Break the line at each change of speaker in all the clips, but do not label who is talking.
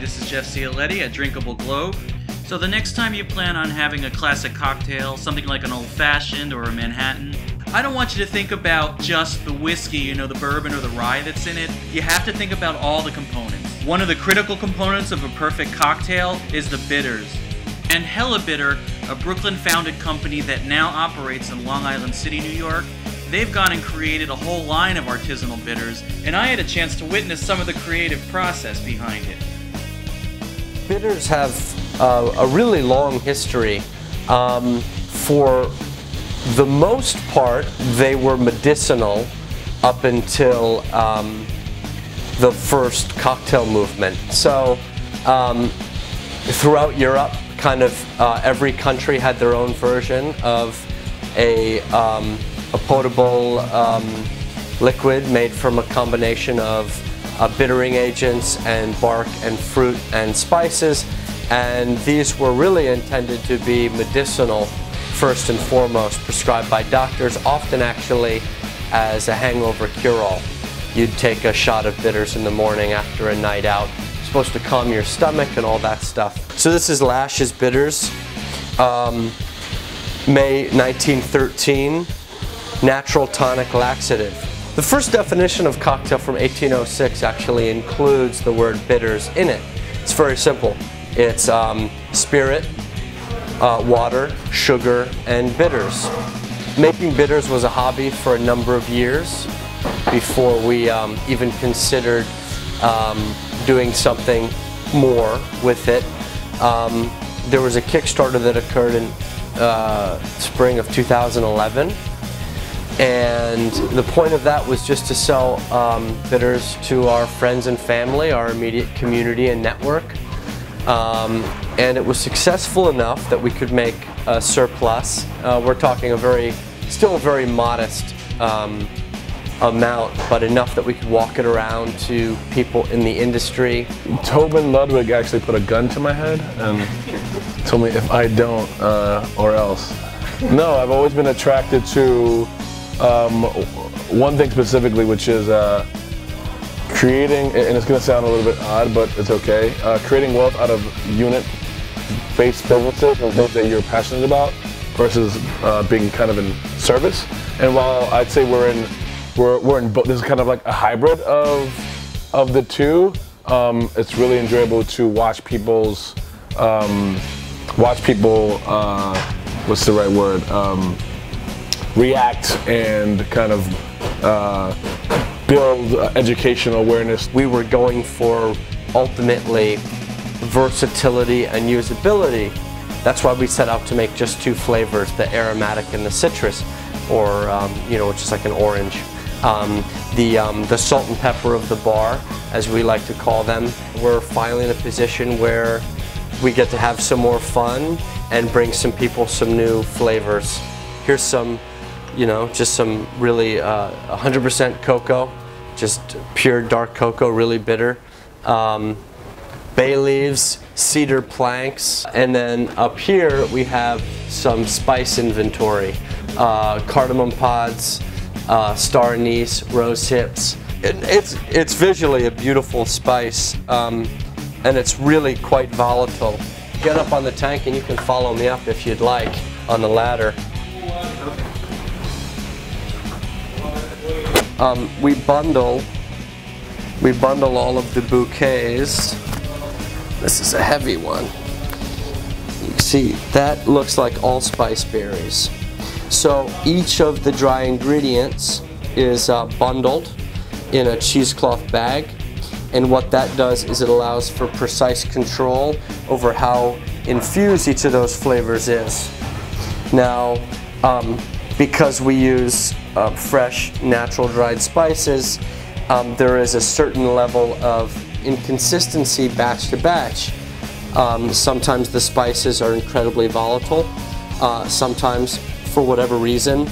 this is Jeff Cioletti at Drinkable Globe. So the next time you plan on having a classic cocktail, something like an old-fashioned or a Manhattan, I don't want you to think about just the whiskey, you know, the bourbon or the rye that's in it. You have to think about all the components. One of the critical components of a perfect cocktail is the bitters. And Hella Bitter, a Brooklyn-founded company that now operates in Long Island City, New York, they've gone and created a whole line of artisanal bitters, and I had a chance to witness some of the creative process behind it.
Bitters have a really long history. For the most part, they were medicinal up until the first cocktail movement. So throughout Europe, kind of every country had their own version of a potable liquid made from a combination of bittering agents and bark and fruit and spices, and these were really intended to be medicinal first and foremost, prescribed by doctors, often actually as a hangover cure-all. You'd take a shot of bitters in the morning after a night out. It's supposed to calm your stomach and all that stuff. So this is Lash's Bitters, May 1913. Natural tonic laxative. The first definition of cocktail from 1806 actually includes the word bitters in it. It's very simple. It's spirit, water, sugar, and bitters. Making bitters was a hobby for a number of years before we even considered doing something more with it. There was a Kickstarter that occurred in spring of 2011. And the point of that was just to sell bitters to our friends and family, our immediate community and network. And it was successful enough that we could make a surplus. We're talking still a very modest amount, but enough that we could walk it around to people in the industry.
Tobin Ludwig actually put a gun to my head and told me if I don't, or else. No, I've always been attracted to one thing specifically, which is creating, and it's going to sound a little bit odd, but it's okay, creating wealth out of unit-based businesses and things that you're passionate about versus being kind of in service. And while I'd say we're in both, this is kind of like a hybrid of the two. It's really enjoyable to watch what's the right word? React and kind of build educational awareness.
We were going for ultimately versatility and usability. That's why we set out to make just two flavors, the aromatic and the citrus, or which is like an orange. The salt and pepper of the bar, as we like to call them. We're finally in a position where we get to have some more fun and bring some people some new flavors. Here's some, just some really 100% cocoa, just pure dark cocoa, really bitter. Bay leaves, cedar planks, and then up here we have some spice inventory. Cardamom pods, star anise, rose hips. It's visually a beautiful spice, and it's really quite volatile. Get up on the tank and you can follow me up if you'd like on the ladder. We bundle all of the bouquets. This is a heavy one. You can see that looks like allspice berries. So each of the dry ingredients is bundled in a cheesecloth bag, and what that does is it allows for precise control over how infused each of those flavors is. Now, because we use fresh, natural dried spices, there is a certain level of inconsistency batch to batch. Sometimes the spices are incredibly volatile. Sometimes, for whatever reason,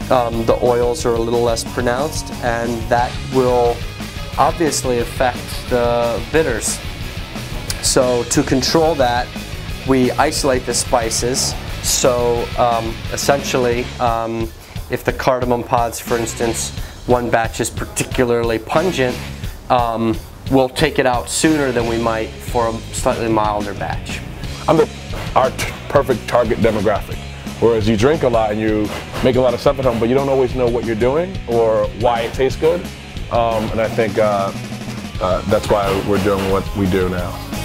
the oils are a little less pronounced, and that will obviously affect the bitters. So to control that, we isolate the spices. So essentially, if the cardamom pods, for instance, one batch is particularly pungent, we'll take it out sooner than we might for a slightly milder batch.
I'm our perfect target demographic. Whereas you drink a lot and you make a lot of stuff at home, but you don't always know what you're doing or why it tastes good. And I think that's why we're doing what we do now.